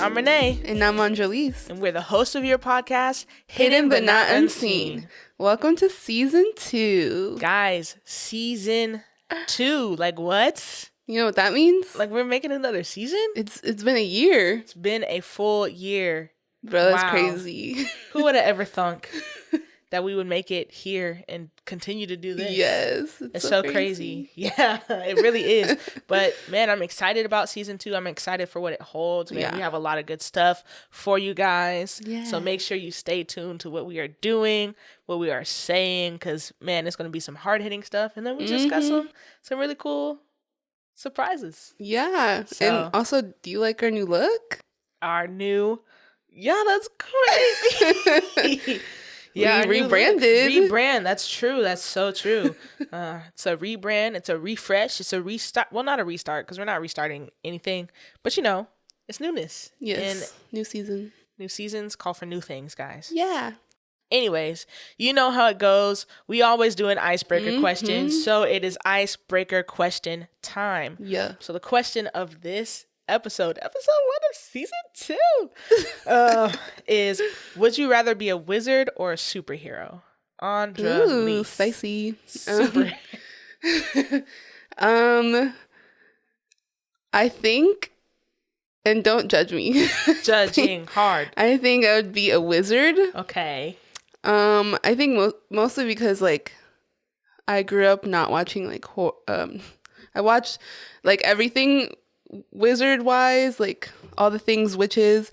I'm Renee. And I'm Angelise. And we're the hosts of your podcast, Hidden But Not Unseen. Welcome to Season 2. Guys, Season 2. Like, what? You know what that means? Like, we're making another season? It's been a year. It's been a full year. Bro, that's crazy. Who would have ever thunk that we would make it here and continue to do this? Yes. It's so crazy. Yeah, it really is. But man, I'm excited about Season 2. I'm excited for what it holds. Man, we have a lot of good stuff for you guys. Yeah. So make sure you stay tuned to what we are doing, what we are saying, because man, it's going to be some hard-hitting stuff. And then we just got some really cool surprises. Yeah. So, and also, do you like our new look? Yeah, that's crazy. Yeah, we rebranded. Rebrand. That's true. That's so true. It's a rebrand. It's a refresh. It's a restart. Well, not a restart because we're not restarting anything. But, it's newness. Yes. And new season. New seasons call for new things, guys. Yeah. Anyways, you know how it goes. We always do an icebreaker question. So it is icebreaker question time. Yeah. So the question of this episode 1 of Season 2 is, would you rather be a wizard or a superhero? Ooh, spicy. I think, and don't judge me. Judging hard. I think I would be a wizard. Okay. I think mostly because I grew up not watching I watched everything wizard wise, all the things witches,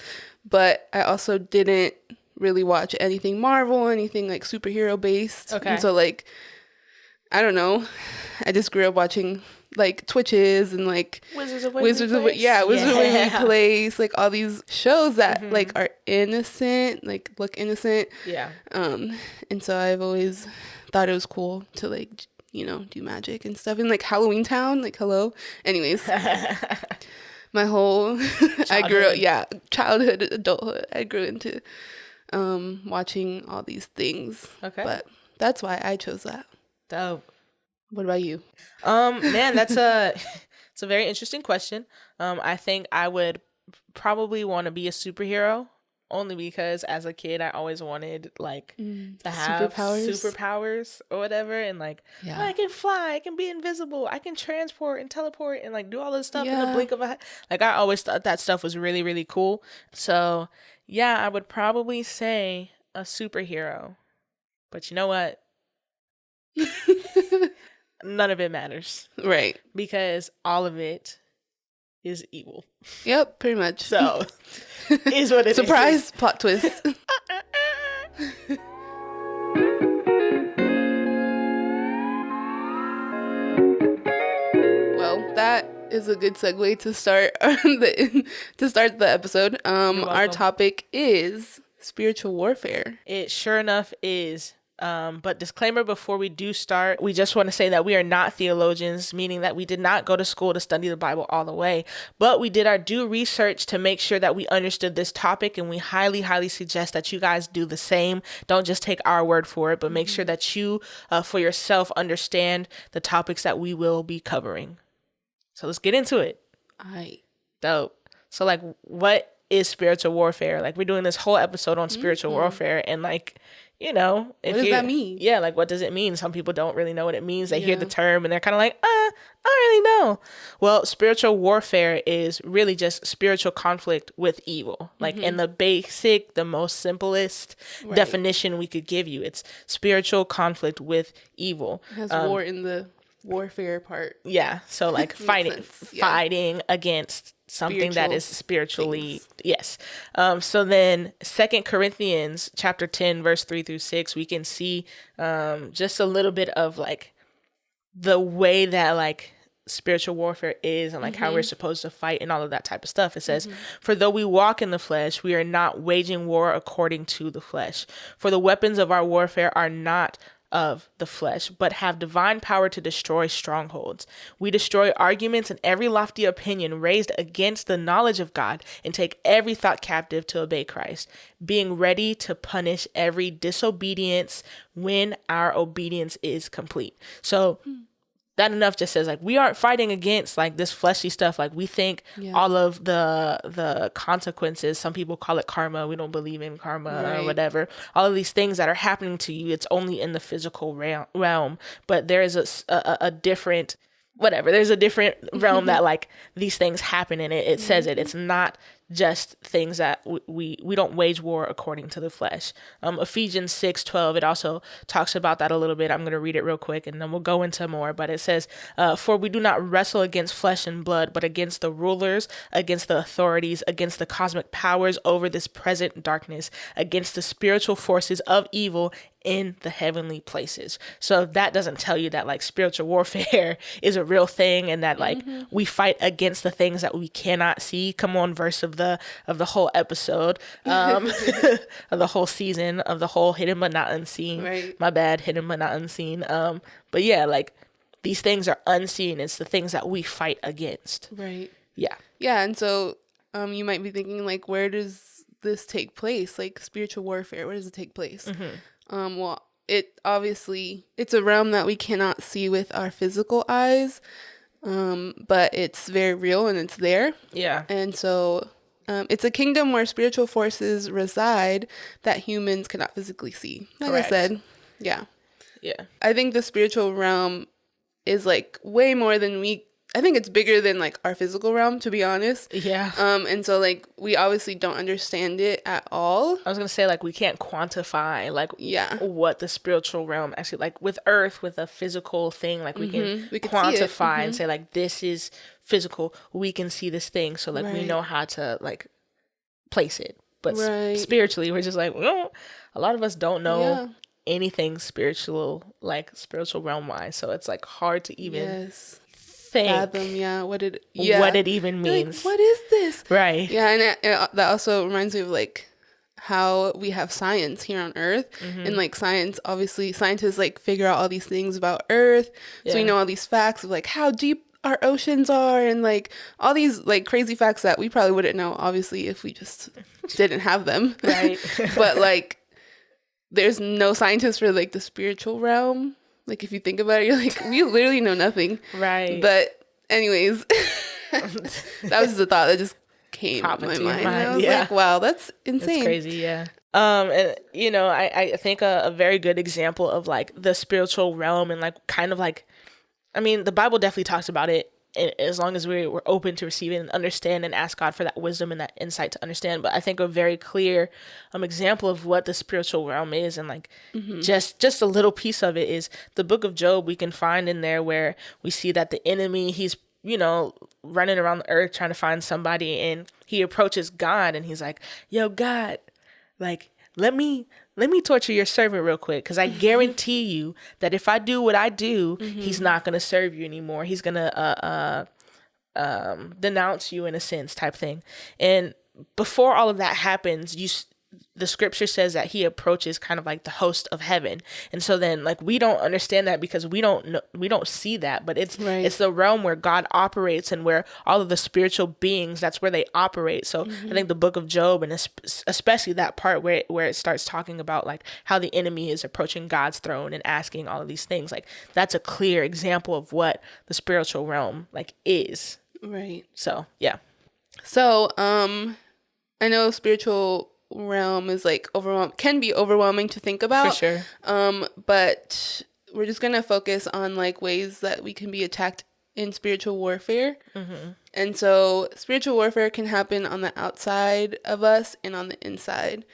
but I also didn't really watch anything Marvel, anything superhero based. Okay. And so I don't know, I just grew up watching Twitches and Wizards of Waverly Place, all these shows that are innocent, look innocent. Yeah. And so I've always thought it was cool to do magic and stuff. And Halloween Town, hello. Anyways, my whole childhood, adulthood, I grew into watching all these things. Okay. But that's why I chose that. Dope. What about you? Man, it's a very interesting question. I think I would probably want to be a superhero. Only because as a kid, I always wanted to have superpowers or whatever. And I can fly, I can be invisible, I can transport and teleport and do all this stuff in the blink of a eye. I always thought that stuff was really, really cool. So yeah, I would probably say a superhero. But you know what? None of it matters. Right. Because all of it is evil. Yep, pretty much. So is what it Surprise plot twist. Well, that is a good segue to start the episode. Our topic is spiritual warfare. It sure enough is. But disclaimer before we do start, we just want to say that we are not theologians, meaning that we did not go to school to study the Bible all the way, but we did our due research to make sure that we understood this topic, and we highly, highly suggest that you guys do the same. Don't just take our word for it, but make sure that you, for yourself, understand the topics that we will be covering. So let's get into it. All right. Dope. So what is spiritual warfare? We're doing this whole episode on spiritual warfare, and what does that mean? Yeah, what does it mean? Some people don't really know what it means. They hear the term and they're kind of I don't really know. Well, spiritual warfare is really just spiritual conflict with evil. In the most simplest definition we could give you, it's spiritual conflict with evil. It has war in the warfare part. Yeah, so fighting against something that is spiritually things. Yes. So then 2 Corinthians chapter 10 verse 3-6, we can see just a little bit of the way that spiritual warfare is and how we're supposed to fight and all of that type of stuff. It says, for though we walk in the flesh, we are not waging war according to the flesh. For the weapons of our warfare are not of the flesh, but have divine power to destroy strongholds. We destroy arguments and every lofty opinion raised against the knowledge of God, and take every thought captive to obey Christ, being ready to punish every disobedience when our obedience is complete. So that enough just says like we aren't fighting against like this fleshy stuff. Like we think all of the consequences, some people call it karma, we don't believe in karma or whatever, all of these things that are happening to you, it's only in the physical realm, but there is a different there's a different realm that like these things happen in. It says it's not just things that we don't wage war according to the flesh. Ephesians 6:12, it also talks about that a little bit. I'm going to read it real quick and then we'll go into more, but it says, for we do not wrestle against flesh and blood, but against the rulers, against the authorities, against the cosmic powers over this present darkness, against the spiritual forces of evil in the heavenly places. So if that doesn't tell you that like spiritual warfare is a real thing and that like we fight against the things that we cannot see. Come on, verse of the whole episode, of the whole season, of the whole hidden but not unseen. Right. My bad, hidden but not unseen. But yeah, like these things are unseen. It's the things that we fight against. Right. Yeah. Yeah, and so you might be thinking like, where does this take place? Like spiritual warfare, where does it take place? Well, it's a realm that we cannot see with our physical eyes, but it's very real and it's there. Yeah. And so it's a kingdom where spiritual forces reside that humans cannot physically see. Like Correct. I said, yeah. Yeah. I think the spiritual realm is like way more than I think it's bigger than like our physical realm, to be honest. Yeah. And so like we obviously don't understand it at all. I was gonna say like we can't quantify like what the spiritual realm actually like with Earth, with a physical thing, like we can quantify and say like this is physical. We can see this thing, so like we know how to like place it. But spiritually, we're just like, well, a lot of us don't know anything spiritual realm wise, so it's like hard to even fathom what it even means. Like, what is this? Right. Yeah, and that also reminds me of like how we have science here on Earth, and like science, obviously scientists like figure out all these things about Earth, so we know all these facts of like how deep our oceans are and like all these like crazy facts that we probably wouldn't know obviously if we just didn't have them. Right. But like there's no scientists for like the spiritual realm. Like, if you think about it, you're like, we literally know nothing. Right. But anyways, that was the thought that just came to my mind. And I was like, wow, that's insane. That's crazy, yeah. And, you know, I think a very good example of, like, the spiritual realm and, like, kind of, like, I mean, the Bible definitely talks about it as long as we're open to receive it and understand and ask God for that wisdom and that insight to understand. But I think a very clear example of what the spiritual realm is and like just a little piece of it is the book of Job. We can find in there where we see that the enemy, he's, you know, running around the earth trying to find somebody, and he approaches God and he's like, yo, God, like, let me torture your servant real quick, because I guarantee you that if I do what I do, he's not going to serve you anymore. He's going to denounce you in a sense type thing. And before all of that happens, the scripture says that he approaches kind of like the host of heaven. And so then like we don't understand that because we don't see that, but it's the realm where God operates and where all of the spiritual beings, that's where they operate. So I think the book of Job, and especially that part where it starts talking about like how the enemy is approaching God's throne and asking all of these things, like that's a clear example of what the spiritual realm like is. Right. So yeah. So I know spiritual realm is like can be overwhelming to think about, for sure, but we're just gonna focus on like ways that we can be attacked in spiritual warfare. And so spiritual warfare can happen on the outside of us and on the inside.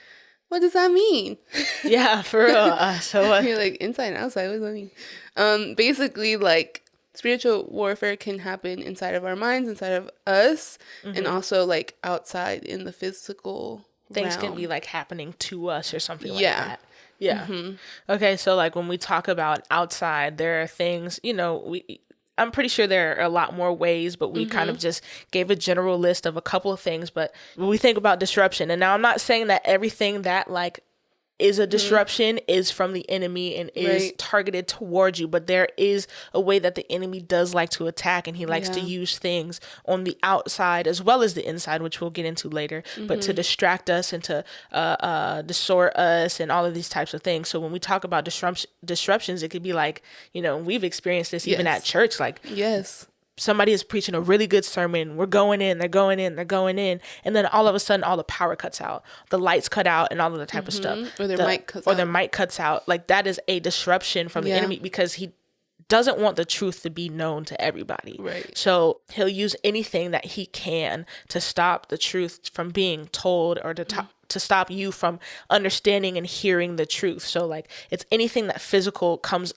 What does that mean? Yeah, for real. So you're like, inside and outside, what does that mean? Basically like spiritual warfare can happen inside of our minds, inside of us, and also like outside in the physical things realm. Can be like happening to us or something like that. Yeah. Okay. So like when we talk about outside, there are things, you know, I'm pretty sure there are a lot more ways, but we kind of just gave a general list of a couple of things. But when we think about disruption, and now I'm not saying that everything that like is a disruption is from the enemy and is targeted towards you, but there is a way that the enemy does like to attack, and he likes to use things on the outside as well as the inside, which we'll get into later, but to distract us and to distort us and all of these types of things. So when we talk about disruptions, it could be like, you know, we've experienced this even at church, like somebody is preaching a really good sermon. We're going in, they're going in. And then all of a sudden, all the power cuts out. The lights cut out and all of the type of stuff. Or their mic cuts out. Like, that is a disruption from the enemy, because he doesn't want the truth to be known to everybody. Right. So he'll use anything that he can to stop the truth from being told, or to stop you from understanding and hearing the truth. So, like, it's anything that physical comes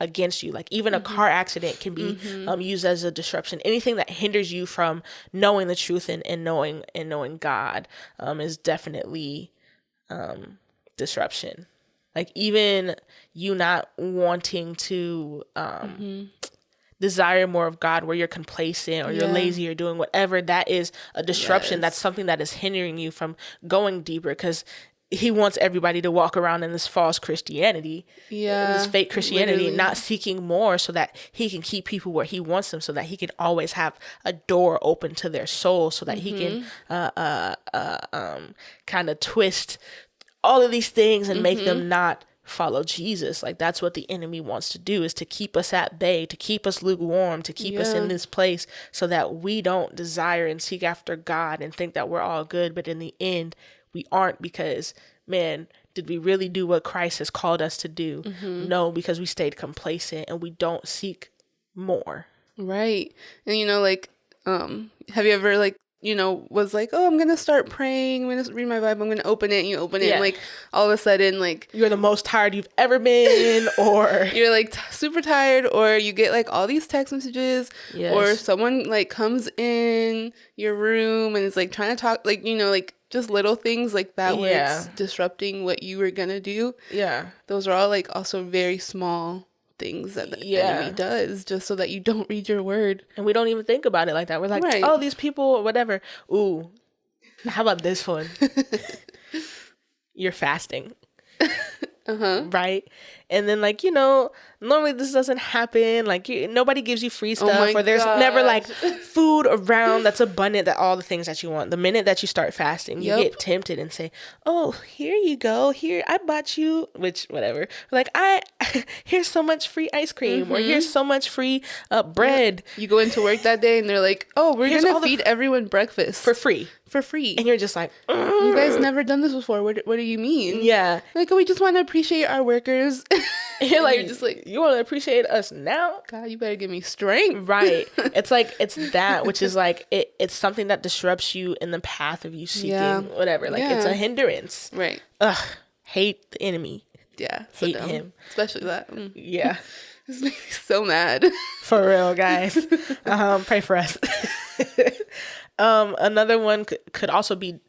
against you, like even a car accident can be used as a disruption. Anything that hinders you from knowing the truth and knowing God is definitely disruption. Like, even you not wanting to desire more of God, where you're complacent or you're lazy or doing whatever, that is a disruption. That's something that is hindering you from going deeper, because he wants everybody to walk around in this false Christianity, this fake Christianity, not seeking more, so that he can keep people where he wants them, so that he can always have a door open to their soul, so that he can kind of twist all of these things and make them not follow Jesus. Like, that's what the enemy wants to do, is to keep us at bay, to keep us lukewarm, to keep us in this place, so that we don't desire and seek after God and think that we're all good, but in the end we aren't, because, man, did we really do what Christ has called us to do? No, because we stayed complacent and we don't seek more. Right. And, you know, like, have you ever, like, you know, was like, oh, I'm going to start praying, I'm going to read my Bible, I'm going to open it, and you open it, and, like, all of a sudden, like, you're the most tired you've ever been, or you're, like, super tired, or you get, like, all these text messages, or someone, like, comes in your room and is, like, trying to talk, like, you know, like, just little things like that where it's disrupting what you were going to do. Yeah. Those are all, like, also very small things that the enemy does, just so that you don't read your word. And we don't even think about it like that. We're like, oh, these people, whatever. Ooh, how about this one? You're fasting. Right? And then, like, you know, normally this doesn't happen. Like, nobody gives you free stuff, or there's never, like, food around that's abundant, that all the things that you want. The minute that you start fasting, you get tempted and say, oh, here you go. Here, I bought you, which, whatever. Like, here's so much free ice cream, or here's so much free bread. You go into work that day and they're like, oh, we're going to feed everyone breakfast. For free. And you're just like, you guys never done this before. What do you mean? Yeah. Like, oh, we just want to appreciate our workers. You're like, you're just like, you want to appreciate us now? God, you better give me strength. Right. It's like, it's that, which is like, it's something that disrupts you in the path of you seeking whatever. Like, it's a hindrance. Right. Ugh. Hate the enemy. Yeah. Hate him. Especially that. Yeah. This makes me so mad. For real, guys. Pray for us. Another one could also be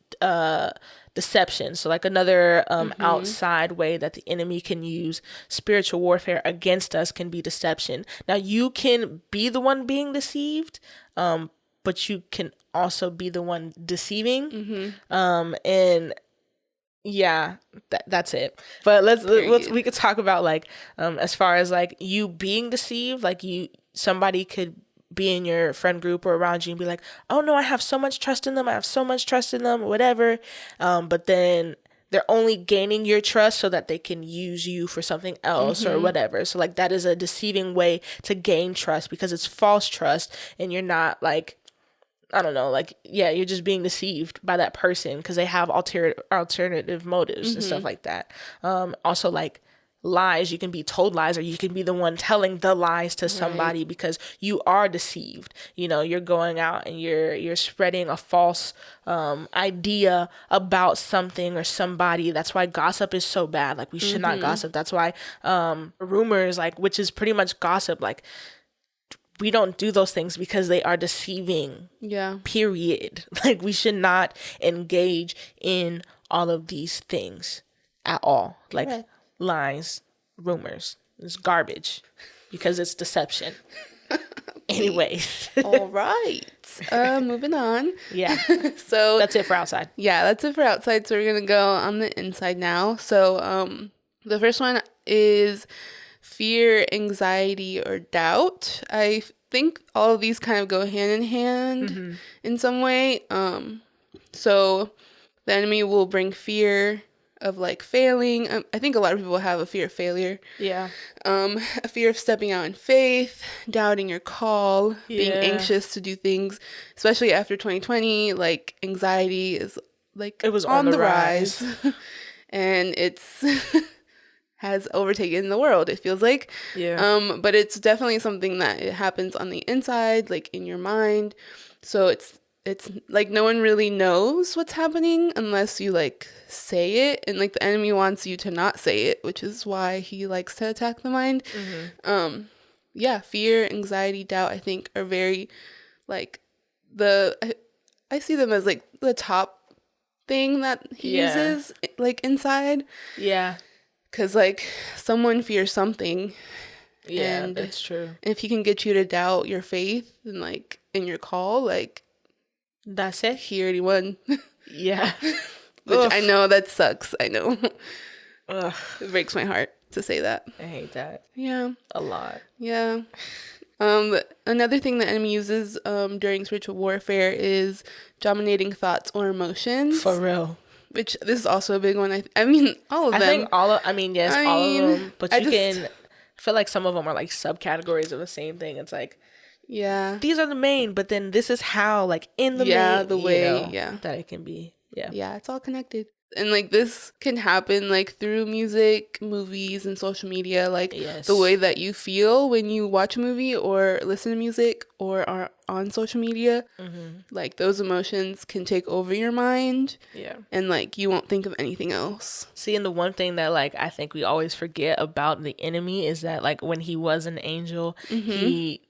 deception. So, like, another outside way that the enemy can use spiritual warfare against us can be deception. Now, you can be the one being deceived, but you can also be the one deceiving. And yeah, that's it. But we could talk about, like, as far as, like, you being deceived, like, somebody could be in your friend group or around you and be like, oh no, I have so much trust in them, whatever. But then they're only gaining your trust so that they can use you for something else or whatever. So, like, that is a deceiving way to gain trust, because it's false trust, and you're not, like, I don't know, like, you're just being deceived by that person because they have alternative motives and stuff like that. Also, like, lies, you can be told lies, or you can be the one telling the lies to somebody because you are deceived. You know, you're going out and you're spreading a false idea about something or somebody. That's why gossip is so bad. Like, we should not gossip. That's why rumors, like, which is pretty much gossip, like, we don't do those things because they are deceiving. Yeah. Period. Like, we should not engage in all of these things at all. Like, lies, rumors, it's garbage because it's deception. Anyways. All right. thoughts. Moving on. Yeah. So that's it for outside. Yeah, that's it for outside. So we're gonna go on the inside now. So the first one is fear, anxiety, or doubt. I think all of these kind of go hand in hand in some way. So the enemy will bring fear of like failing. I think a lot of people have a fear of failure. Yeah. A fear of stepping out in faith, doubting your call, being anxious to do things, especially after 2020. Like anxiety is like it was on the rise. And it's has overtaken the world, it feels like. Yeah. But it's definitely something that it happens on the inside, like in your mind. So it's like no one really knows what's happening unless you like say it, and like the enemy wants you to not say it, which is why he likes to attack the mind. Fear, anxiety, doubt, I think are very like I see them as like the top thing that he uses like inside. Yeah. Because like someone fears something. Yeah, and that's true. If he can get you to doubt your faith and like in your call, like that's it. He already won. Yeah. Which I know that sucks. I know. Ugh. It breaks my heart to say that. I hate that. Yeah. A lot. Yeah. Another thing the enemy uses during spiritual warfare is dominating thoughts or emotions. For real. Which this is also a big one. I mean, all of them. I think all of them. But I feel like some of them are like subcategories of the same thing. It's like, yeah, these are the main, but then this is how, like, in the main, the way, that it can be. Yeah, it's all connected. And like this can happen like through music, movies, and social media. Like the way that you feel when you watch a movie or listen to music or are on social media, like those emotions can take over your mind. Yeah. And like you won't think of anything else. See, and the one thing that like I think we always forget about the enemy is that like when he was an angel, he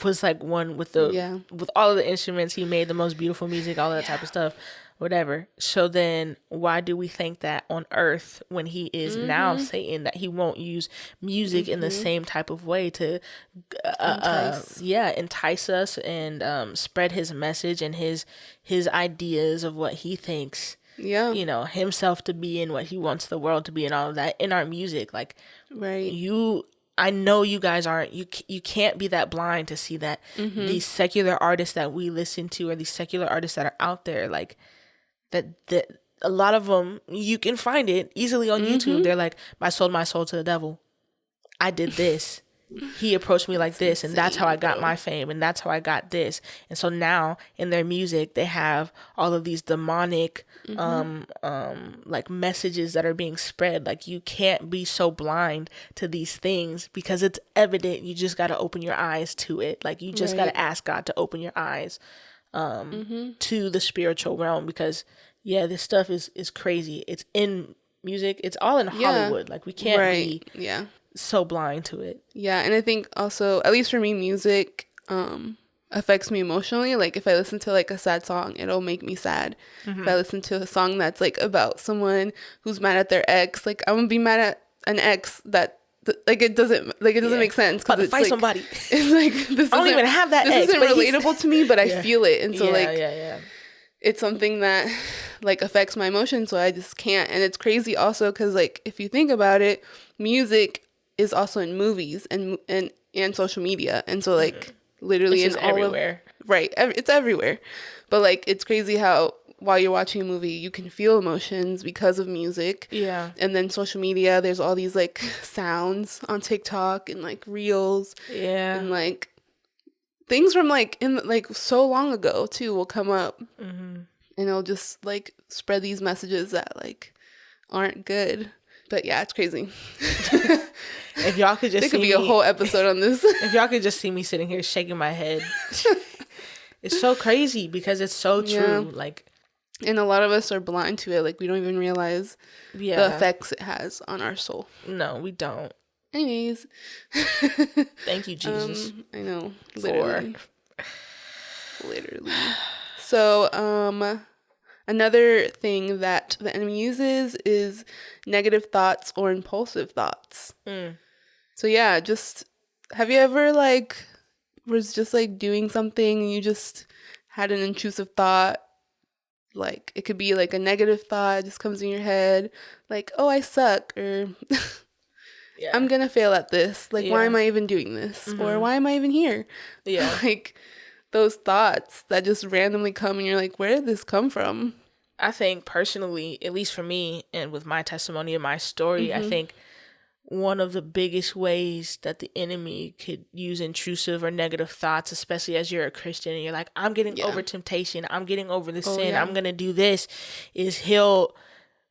was like one with with all of the instruments. He made the most beautiful music, all that type of stuff. Whatever. So then why do we think that on earth when he is now Satan that he won't use music in the same type of way to entice us and spread his message and his ideas of what he thinks himself to be and what he wants the world to be and all of that in our music. Like I know you guys aren't, you can't be that blind to see that these secular artists that we listen to or these secular artists that are out there, like that a lot of them, you can find it easily on YouTube. They're like, I sold my soul to the devil. I did this. He approached me like this, and that's how I got my fame, and that's how I got this. And so now in their music, they have all of these demonic like messages that are being spread. Like you can't be so blind to these things because it's evident. You just got to open your eyes to it. Like you just got to ask God to open your eyes to the spiritual realm, because this stuff is crazy. It's in music. It's all in Hollywood. Like we can't be so blind to it. Yeah. And I think also, at least for me, music affects me emotionally. Like if I listen to like a sad song, it'll make me sad. If I listen to a song that's like about someone who's mad at their ex, like I'm gonna be mad at an ex that it doesn't make sense, because it's fight like somebody. It's like this I don't even have that. This isn't relatable to me, but I feel it, and so it's something that like affects my emotions, so I just can't. And it's crazy also because like if you think about it, music is also in movies and social media, and so like literally in all everywhere. It's everywhere. But like it's crazy how while you're watching a movie, you can feel emotions because of music. Yeah. And then social media, there's all these like sounds on TikTok and like reels. Yeah. And like things from like in like so long ago too will come up. And it'll just like spread these messages that like aren't good. But yeah, it's crazy. If y'all could just there could be a whole episode on this. If y'all could just see me sitting here shaking my head. It's so crazy because it's so true. Like, and a lot of us are blind to it. Like, we don't even realize the effects it has on our soul. No, we don't. Anyways. Thank you, Jesus. I know. Literally. So, another thing that the enemy uses is negative thoughts or impulsive thoughts. So, have you ever, like, was just, like, doing something and you just had an intrusive thought, like it could be like a negative thought just comes in your head, like, oh, I suck, or yeah. I'm gonna fail at this, like, why am I even doing this, or why am I even here? Like those thoughts that just randomly come and you're like, where did this come from? I think personally, at least for me, and with my testimony and my story, I think one of the biggest ways that the enemy could use intrusive or negative thoughts, especially as you're a Christian and you're like, I'm getting over temptation, I'm getting over the sin, I'm going to do this, is he'll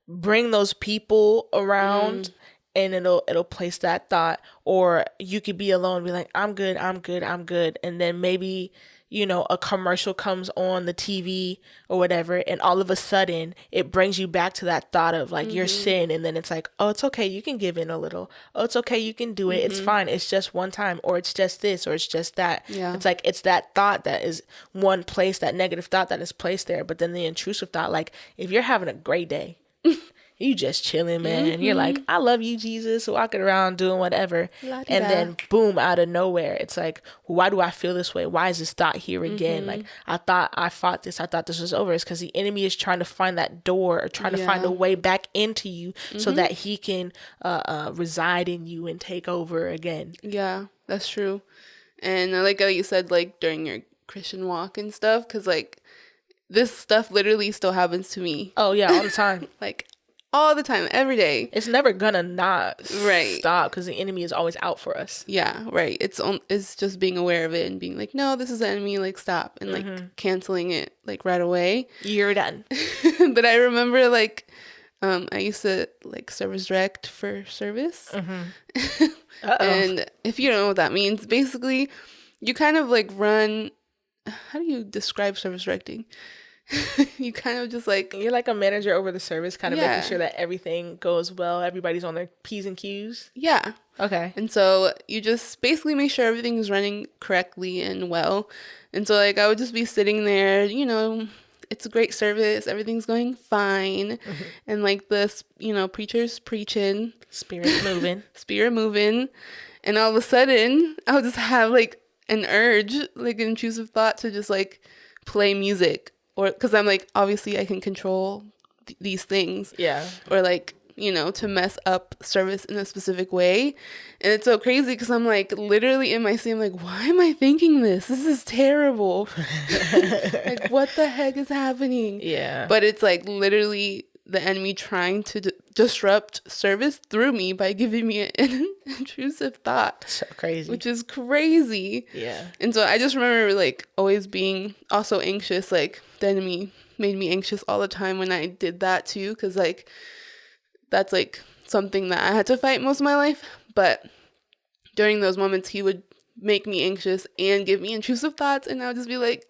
bring those people around and it'll place that thought. Or you could be alone and be like, I'm good. And then maybe, you know, a commercial comes on the TV or whatever, and all of a sudden it brings you back to that thought of like your sin. And then it's like, oh, it's okay, you can give in a little. Oh, it's okay, you can do it. It's fine. It's just one time, or it's just this, or it's just that. Yeah. It's like, it's that thought that is one place, that negative thought that is placed there. But then the intrusive thought, like if you're having a great day, you just chilling, man. You're like, I love you, Jesus, walking around doing whatever. La-di-da. And then boom, out of nowhere, it's like, well, why do I feel this way? Why is this thought here again? Like, I thought this was over. It's because the enemy is trying to find that door, or trying to find a way back into you so that he can reside in you and take over again. Yeah, that's true. And like you said, like during your Christian walk and stuff, because like this stuff literally still happens to me. Oh yeah, all the time. Like all the time, every day. It's never gonna not stop, because the enemy is always out for us. Yeah, right. It's just being aware of it and being like, no, this is the enemy, like stop, and like canceling it like right away. You're done. But I remember like I used to like service direct for service. And if you don't know what that means, basically you kind of like run, how do you describe service directing? You kind of just like, you're like a manager over the service, kind of making sure that everything goes well, everybody's on their P's and Q's. Yeah. Okay. And so you just basically make sure everything is running correctly and well. And so like I would just be sitting there, you know, it's a great service, everything's going fine, and like this, you know, preacher's preaching, spirit moving, and all of a sudden I'll just have like an urge, like an intrusive thought to just like play music. Or because I'm like, obviously I can control these things. Yeah. Or like, you know, to mess up service in a specific way. And it's so crazy because I'm like literally in my seat, I'm like, why am I thinking this? This is terrible. Like, what the heck is happening? Yeah. But it's like literally the enemy trying to disrupt service through me by giving me an intrusive thought. So crazy. Which is crazy. Yeah. And so I just remember like always being also anxious. Like the enemy made me anxious all the time when I did that too. Because like that's like something that I had to fight most of my life. But during those moments, he would make me anxious and give me intrusive thoughts. And I would just be like,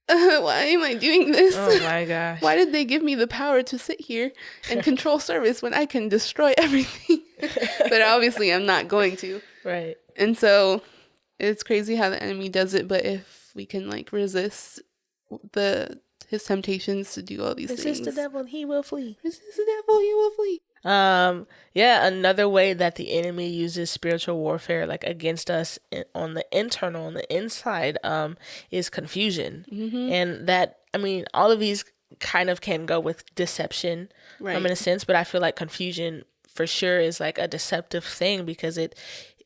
why am I doing this? Oh my gosh. Why did they give me the power to sit here and control service when I can destroy everything? But obviously I'm not going to. Right. And so it's crazy how the enemy does it, but if we can like resist his temptations to do all these things. Resist the devil and he will flee. Resist the devil, he will flee. Yeah, another way that the enemy uses spiritual warfare, like against us on the internal, on the inside, is confusion. And that, I mean, all of these kind of can go with deception, in a sense, but I feel like confusion for sure is like a deceptive thing, because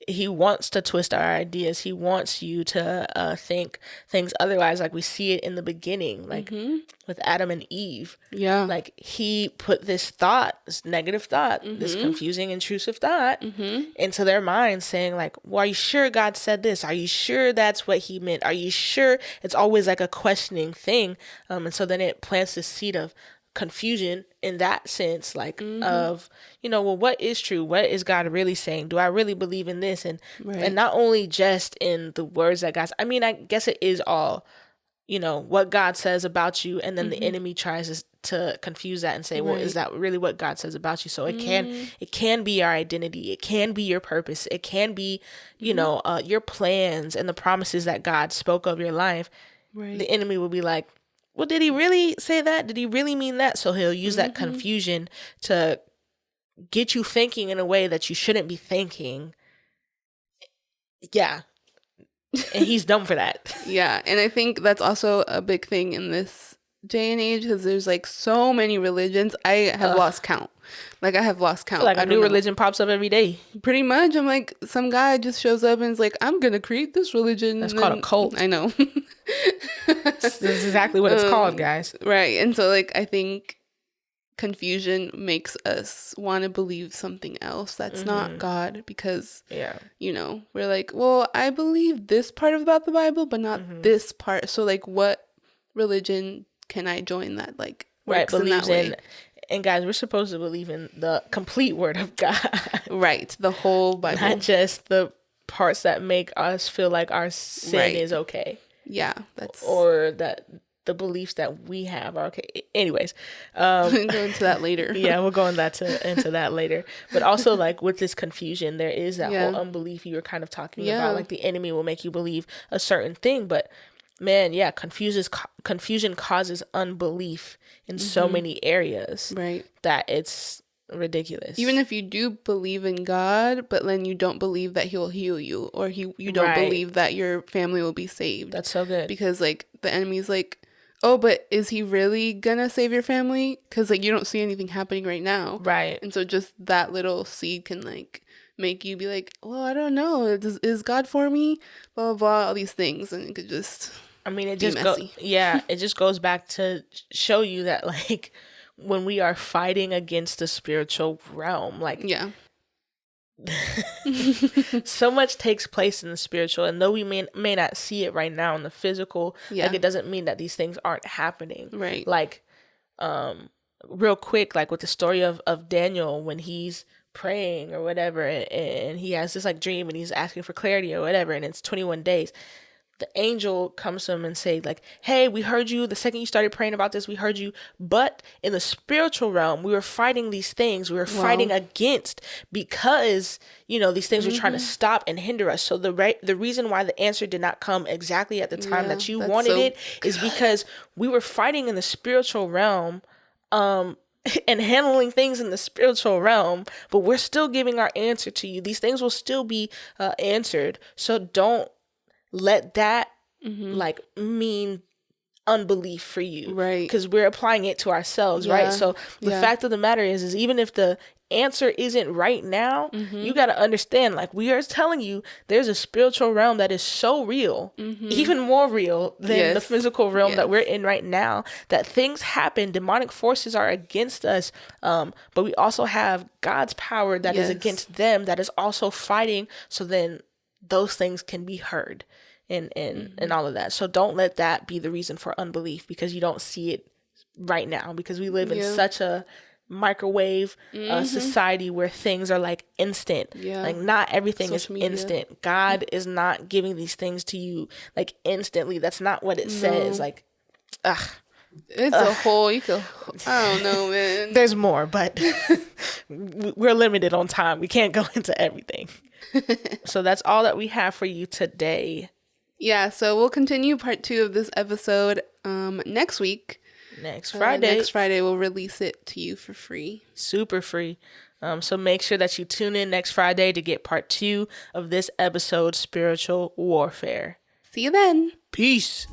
he wants to twist our ideas. He wants you to think things otherwise, like we see it in the beginning, like with Adam and Eve. Yeah. Like he put this thought, this negative thought, this confusing, intrusive thought into their minds, saying like, well, are you sure God said this? Are you sure that's what he meant? Are you sure? It's always like a questioning thing. And so then it plants this seed of confusion in that sense, like of, you know, well, what is true? What is God really saying? Do I really believe in this? And and not only just in the words that God's, I mean, I guess it is all, you know, what God says about you, and then the enemy tries to confuse that and say, well, is that really what God says about you? So it can be our identity, it can be your purpose, it can be, you know, your plans and the promises that God spoke of your life. The enemy will be like, well, did he really say that? Did he really mean that? So he'll use that confusion to get you thinking in a way that you shouldn't be thinking. Yeah. And he's dumb for that. Yeah. And I think that's also a big thing in this day and age, because there's like so many religions. I have lost count. Like, I have lost count. I feel like a new religion pops up every day. Pretty much. I'm like, some guy just shows up and is like, I'm going to create this religion. That's called a cult. I know. This is exactly what it's called, guys. Right. And so, like, I think confusion makes us want to believe something else that's not God, because, you know, we're like, well, I believe this part about the Bible, but not this part. So, like, what religion can I join that, like, works in that way? And guys, we're supposed to believe in the complete word of God. Right. The whole Bible. Not just the parts that make us feel like our sin is okay. Yeah. Or that the beliefs that we have are okay. Anyways. We'll go into that later. Yeah, we'll go into that later. But also, like, with this confusion, there is that whole unbelief you were kind of talking about. Like, the enemy will make you believe a certain thing, but man, confusion causes unbelief in so many areas, right? That it's ridiculous. Even if you do believe in God, but then you don't believe that He'll heal you, or you don't believe that your family will be saved. That's so good. Because, like, the enemy's like, oh, but is He really gonna save your family? Because, like, you don't see anything happening right now, right? And so just that little seed can, like, make you be like, well, I don't know, is God for me? Blah blah blah, all these things, and it could just. I mean, it just it just goes back to show you that, like, when we are fighting against the spiritual realm, like, so much takes place in the spiritual, and though we may not see it right now in the physical, like, it doesn't mean that these things aren't happening, right? Like, real quick, like with the story of Daniel, when he's praying or whatever, and he has this, like, dream, and he's asking for clarity or whatever, and it's 21 days. The angel comes to him and say, like, hey, we heard you. The second you started praying about this, we heard you. But in the spiritual realm, we were fighting these things. We were fighting against, because, you know, these things were trying to stop and hinder us. So the reason why the answer did not come exactly at the time that you wanted it is because we were fighting in the spiritual realm, and handling things in the spiritual realm, but we're still giving our answer to you. These things will still be answered. So don't let that like mean unbelief for you, right? Because we're applying it to ourselves, right? So the fact of the matter is even if the answer isn't right now, you got to understand, like, we are telling you, there's a spiritual realm that is so real, even more real than the physical realm that we're in right now, that things happen, demonic forces are against us, but we also have God's power that is against them, that is also fighting, so then those things can be heard and all of that. So don't let that be the reason for unbelief, because you don't see it right now, because we live in such a microwave society where things are, like, instant. Like, not everything is instant. God is not giving these things to you, like, instantly. That's not what it says. Like, it's a whole, I don't know, man. There's more, but we're limited on time. We can't go into everything. So that's all that we have for you today. Yeah, so we'll continue part 2 of this episode next week. Next Friday. Next Friday, we'll release it to you for free. Super free. So make sure that you tune in next Friday to get part 2 of this episode, Spiritual Warfare. See you then. Peace.